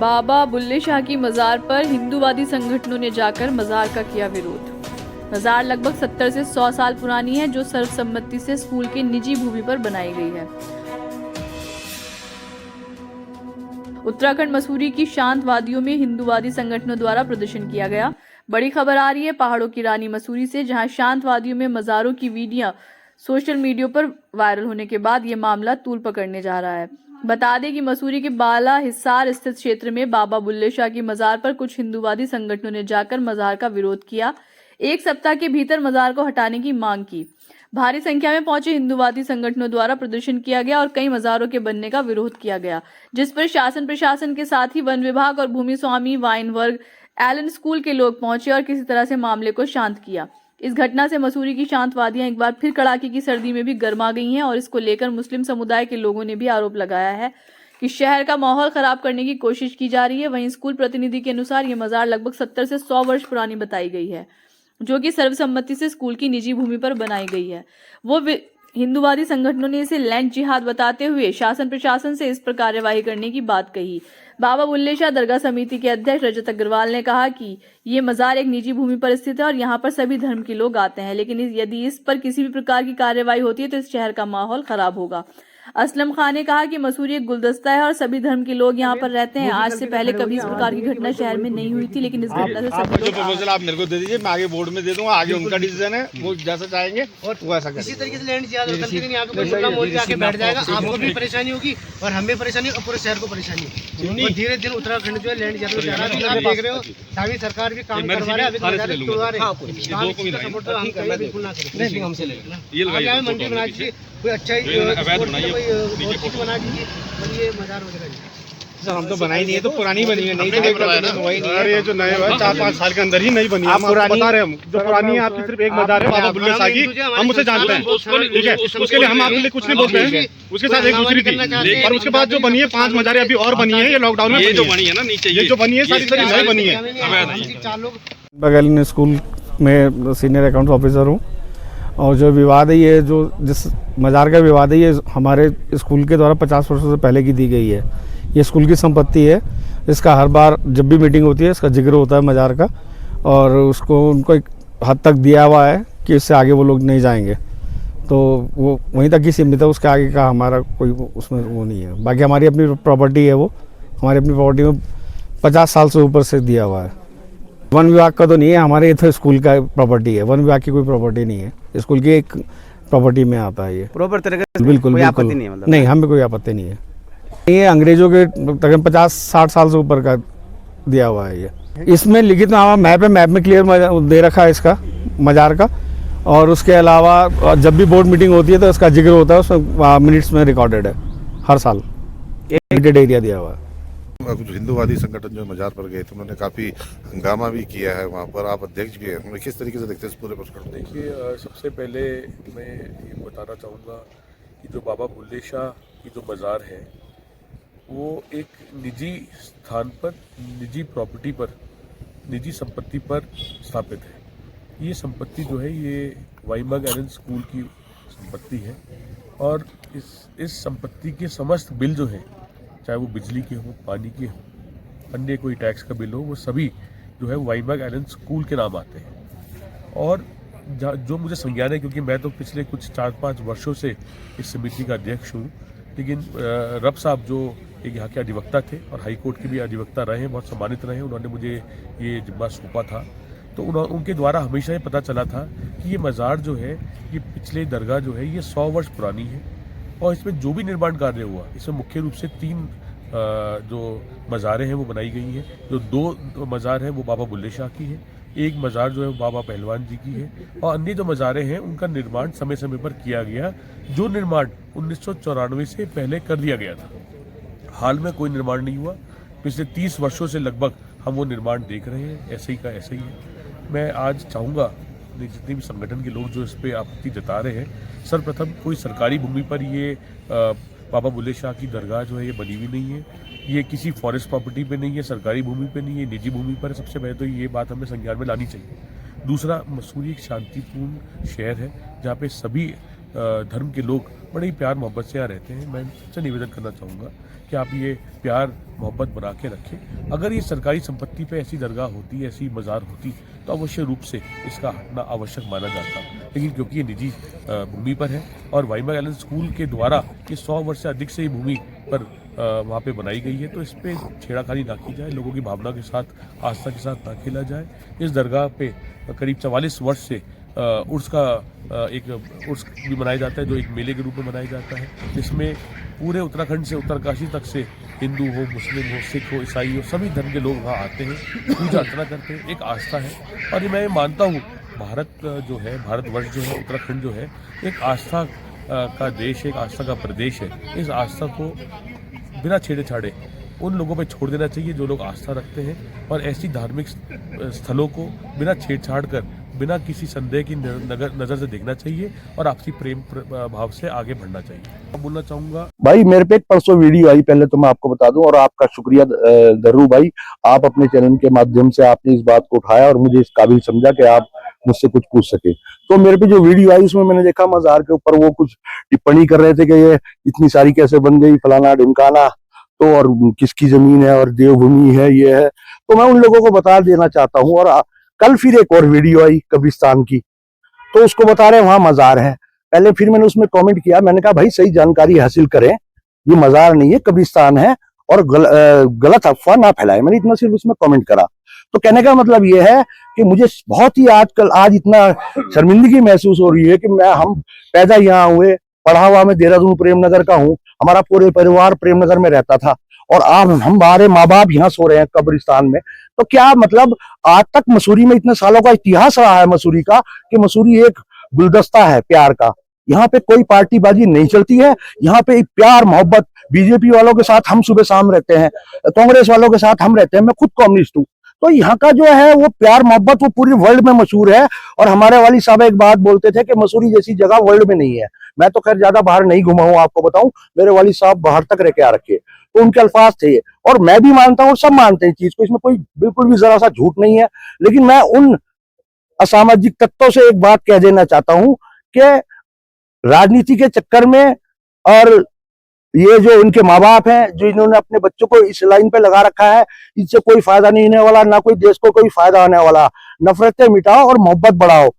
बाबा बुल्ले शाह की मज़ार पर हिंदूवादी संगठनों ने जाकर मज़ार का किया विरोध। मज़ार लगभग 70 से 100 साल पुरानी है, जो सर्वसम्मति से स्कूल की निजी भूमि पर बनाई गई है। उत्तराखंड मसूरी की शांत वादियों में हिंदूवादी संगठनों द्वारा प्रदर्शन किया गया। बड़ी खबर आ रही है पहाड़ों की रानी मसूरी से, जहां शांत वादियों में मज़ारों की वीडियो सोशल मीडिया पर वायरल होने के बाद ये मामला तूल पकड़ने जा रहा है। बता दें कि मसूरी के बाला हिसार स्थित क्षेत्र में बाबा बुल्ले शाह की मज़ार पर कुछ हिंदूवादी संगठनों ने जाकर मज़ार का विरोध किया। एक सप्ताह के भीतर मज़ार को हटाने की मांग की। भारी संख्या में पहुंचे हिंदूवादी संगठनों द्वारा प्रदर्शन किया गया और कई मज़ारों के बनने का विरोध किया गया, जिस पर शासन प्रशासन के साथ ही वन विभाग और भूमि स्वामी वाइन वर्ग एलन स्कूल के लोग पहुंचे और किसी तरह से मामले को शांत किया। इस घटना से मसूरी की शांत वादियां एक बार फिर कड़ाके की सर्दी में भी गर्मा गई हैं और इसको लेकर मुस्लिम समुदाय के लोगों ने भी आरोप लगाया है कि शहर का माहौल खराब करने की कोशिश की जा रही है। वहीं स्कूल प्रतिनिधि के अनुसार ये मज़ार लगभग 70 से 100 वर्ष पुरानी बताई गई है, जो कि सर्वसम्मति से स्कूल की निजी भूमि पर बनाई गई है। हिंदूवादी संगठनों ने इसे लैंड जिहाद बताते हुए शासन प्रशासन से इस पर कार्यवाही करने की बात कही। बाबा बुल्ले शाह दरगाह समिति के अध्यक्ष रजत अग्रवाल ने कहा कि ये मज़ार एक निजी भूमि पर स्थित है और यहाँ पर सभी धर्म के लोग आते हैं, लेकिन यदि इस पर किसी भी प्रकार की कार्यवाही होती है तो इस शहर का माहौल खराब होगा। असलम खान ने कहा कि मसूरी एक गुलदस्ता है और सभी धर्म के लोग यहाँ पर रहते हैं। आज से पहले कभी इस प्रकार की घटना शहर में नहीं हुई थी, लेकिन इस घटना से सभी लोग प्रपोजल आप मेरे को दे दीजिए, मैं आगे बोर्ड में दे दूंगा। आगे उनका डिसीजन है, वो जैसा चाहेंगे और वो ऐसा करेंगे। इसी तरीके से लैंड जिहाद होता है, यहाँ पे कोई छोटा मोदी आके बैठ जाएगा, आपको भी परेशानी होगी और हमें परेशानी और पूरे शहर को परेशानी होगी। और धीरे धीरे उत्तराखंड जो है लैंड जिहाद में जा रहा है, आप देख रहे हो सारी सरकार भी काम करवा रहे हैं, अभी तोड़वा रहे हैं। सपोर्ट तो हम बिल्कुल ना करें, हमसे ले लेना। मंडी बना दीजिए, कोई अच्छा बना दीजिए और ये मज़ार वगैरह। सर हम तो बनाई नहीं है, तो पुरानी बनी है, नहीं तो ये जो नए 4-5 साल के अंदर ही नहीं बनी है। आप पुरानी बता रहे हैं, जो पुरानी है आपकी सिर्फ एक मज़ार है बाबा बुल्ले शाह की, हम उसे जानते हैं, ठीक है। उसके लिए हम आपके लिए कुछ नहीं बोलते हैं। उसके साथ एक दूसरी थी और उसके बाद जो बनी है 5 मज़ारें अभी और बनी है, ये लॉकडाउन में जो बनी है ना, नीचे ये जो बनी है सारी नई बनी है। बगल स्कूल में सीनियर अकाउंट्स ऑफिसर हूँ और जो विवाद है ये जो जिस मज़ार का विवाद है ये हमारे स्कूल के द्वारा 50 वर्षों से पहले की दी गई है। ये स्कूल की संपत्ति है। इसका हर बार जब भी मीटिंग होती है इसका जिक्र होता है मज़ार का, और उसको उनको एक हद तक दिया हुआ है कि इससे आगे वो लोग नहीं जाएंगे, तो वो वहीं तक ही सीमित है। उसके आगे का हमारा कोई उसमें वो नहीं है। बाकी हमारी अपनी प्रॉपर्टी है, वो हमारी अपनी प्रॉपर्टी में 50 साल से ऊपर से दिया हुआ है। वन विभाग का तो नहीं है, हमारे इधर स्कूल का प्रॉपर्टी है, वन विभाग की कोई प्रॉपर्टी नहीं है। स्कूल की एक प्रॉपर्टी में आता है ये प्रॉपर तरीके से। बिल्कुल कोई आपत्ति नहीं है, मतलब नहीं, हमें कोई आपत्ति नहीं है। ये अंग्रेजों के तकरीबन 50-60 साल से ऊपर का दिया हुआ है ये। इसमें लिखित मैप में क्लियर दे रखा है इसका मज़ार का, और उसके अलावा जब भी बोर्ड मीटिंग होती है तो इसका जिक्र होता है, उसमें मिनट्स में रिकॉर्डेड है हर साल। लिमिटेड एरिया दिया हुआ है। हिंदूवादी संगठन जो मज़ार पर गए थे उन्होंने काफ़ी हंगामा भी किया है वहाँ पर, आप अध्यक्ष भी हैं, किस तरीके से देखते हैं इस पूरे प्रकरण को? देखिए, सबसे पहले मैं ये बताना चाहूँगा कि जो बाबा बुल्ले शाह की जो मज़ार है वो एक निजी स्थान पर, निजी प्रॉपर्टी पर, निजी संपत्ति पर स्थापित है। ये संपत्ति जो है ये वाइमग एलन स्कूल की संपत्ति है और इस संपत्ति के समस्त बिल जो हैं, चाहे वो बिजली के हो, पानी के हो, अन्य कोई टैक्स का बिल हो, वो सभी जो है वाइमग एलन स्कूल के नाम आते हैं। और जो मुझे संज्ञान है, क्योंकि मैं तो पिछले कुछ 4-5 वर्षों से इस समिति का अध्यक्ष हूँ, लेकिन रब साहब जो एक यहाँ के अधिवक्ता थे और हाई कोर्ट के भी अधिवक्ता रहे हैं, बहुत सम्मानित रहे हैं, उन्होंने मुझे ये जिम्मा सौंपा था। तो उनके द्वारा हमेशा ये पता चला था कि ये मज़ार जो है, ये पिछले दरगाह जो है ये 100 वर्ष पुरानी है और इसमें जो भी निर्माण कार्य हुआ, इसमें मुख्य रूप से 3 जो मज़ारें हैं वो बनाई गई हैं। जो 2 मज़ार हैं वो बाबा बुल्ले शाह की है, एक मज़ार जो है बाबा पहलवान जी की है, और अन्य जो मज़ारें हैं उनका निर्माण समय समय पर किया गया, जो निर्माण 1994 से पहले कर दिया गया था। हाल में कोई निर्माण नहीं हुआ। पिछले 30 वर्षों से लगभग हम वो निर्माण देख रहे हैं, ऐसे ही का ऐसे ही है। मैं आज चाहूँगा जितने भी संगठन के लोग जो इस पर आपत्ति जता रहे हैं, सर्वप्रथम कोई सरकारी भूमि पर ये बाबा बुल्ले शाह की दरगाह जो है ये बनी हुई नहीं है, ये किसी फॉरेस्ट प्रॉपर्टी पे नहीं है, सरकारी भूमि पे नहीं है, निजी भूमि पर है। सबसे पहले तो ये बात हमें संज्ञान में लानी चाहिए। दूसरा, मसूरी एक शांतिपूर्ण शहर है जहाँ पे सभी धर्म के लोग बड़े ही प्यार मोहब्बत से यहाँ रहते हैं। मैं सबसे निवेदन करना चाहूँगा कि आप ये प्यार मोहब्बत बना के रखें। अगर ये सरकारी संपत्ति पे ऐसी दरगाह होती, ऐसी मज़ार होती, तो अवश्य रूप से इसका हटना आवश्यक माना जाता। लेकिन क्योंकि ये निजी भूमि पर है और वाइमा गैलन स्कूल के द्वारा ये 100 वर्ष से अधिक से ही भूमि पर वहाँ पे बनाई गई है, तो इस पर छेड़ाखानी ना की जाए, लोगों की भावना के साथ, आस्था के साथ ना खेला जाए। इस दरगाह पे करीब 44 वर्ष से उर्स का एक उर्स भी मनाया जाता है, जो एक मेले के रूप में मनाया जाता है, जिसमें पूरे उत्तराखंड से उत्तरकाशी तक से हिंदू हो, मुस्लिम हो, सिख हो, ईसाई हो, सभी धर्म के लोग वहाँ आते हैं, पूजा अर्चना करते हैं। एक आस्था है और मैं मानता हूँ भारत जो है, भारतवर्ष जो है, उत्तराखंड जो है, एक आस्था का देश, एक आस्था का प्रदेश है। इस आस्था को बिना छेड़े छाड़े उन लोगों पे छोड़ देना चाहिए जो लोग आस्था रखते हैं, और ऐसी धार्मिक स्थलों को बिना छेड़छाड़ कर, बिना किसी संदेह की नज़र से देखना चाहिए और आपसी प्रेम भाव से आगे बढ़ना चाहिए। मैं बोलना चाहूँगा भाई, मेरे पे एक परसों वीडियो आई, पहले तो मैं आपको बता दूं, और आपका शुक्रिया दर्रू भाई, आप अपने चैनल के माध्यम से आपने इस बात को उठाया और मुझे इस काबिल समझा कि आप मुझसे कुछ पूछ सके। तो मेरे पे जो वीडियो आई उसमें मैंने देखा मज़ार के ऊपर वो कुछ टिप्पणी कर रहे थे कि ये इतनी सारी कैसे बन गई, फलाना ढिमकाना, तो और किसकी जमीन है और देवभूमि है, ये है। तो मैं उन लोगों को बता देना चाहता हूँ। और कल फिर एक और वीडियो आई कब्रिस्तान की, तो उसको बता रहे हैं वहां मज़ार है। पहले फिर मैंने उसमें कमेंट किया, मैंने कहा भाई सही जानकारी हासिल करें, ये मज़ार नहीं है, कब्रिस्तान है, और गलत अफवाह ना फैलाए। मैंने इतना सिर्फ उसमें कमेंट करा। तो कहने का मतलब ये है कि मुझे बहुत ही आज इतना शर्मिंदगी महसूस हो रही है कि हम पैदा यहाँ हुए, पढ़ा हुआ मैं देहरादून प्रेमनगर का हूँ, हमारा पूरे परिवार प्रेमनगर में रहता था, और आज हमारे माँ बाप यहाँ सो रहे हैं कब्रिस्तान में। तो क्या मतलब, आज तक मसूरी में इतने सालों का इतिहास रहा है मसूरी का, कि मसूरी एक गुलदस्ता है प्यार का। यहाँ पे कोई पार्टीबाजी नहीं चलती है, यहाँ पे प्यार मोहब्बत, बीजेपी वालों के साथ हम सुबह शाम रहते हैं, कांग्रेस वालों के साथ हम रहते हैं, मैं खुद कम्युनिस्ट हूँ। तो यहाँ का जो है वो प्यार मोहब्बत वो पूरी वर्ल्ड में मशहूर है। और हमारे वाली साहब एक बात बोलते थे कि मसूरी जैसी जगह वर्ल्ड में नहीं है। मैं तो खैर ज्यादा बाहर नहीं घुमा हूँ, आपको बताऊं, मेरे वाली साहब बाहर तक रह के आ रखे, तो उनके अल्फाज थे, और मैं भी मानता हूँ, सब मानते हैं चीज को, इसमें कोई बिल्कुल भी जरा सा झूठ नहीं है। लेकिन मैं उन असामाजिक तत्वों से एक बात कह देना चाहता हूँ कि राजनीति के चक्कर में, और ये जो उनके माँ बाप हैं, जो इन्होंने अपने बच्चों को इस लाइन पे लगा रखा है, इससे कोई फायदा नहीं होने वाला, ना कोई देश को कोई फायदा होने वाला। नफरतें मिटाओ और मोहब्बत बढ़ाओ।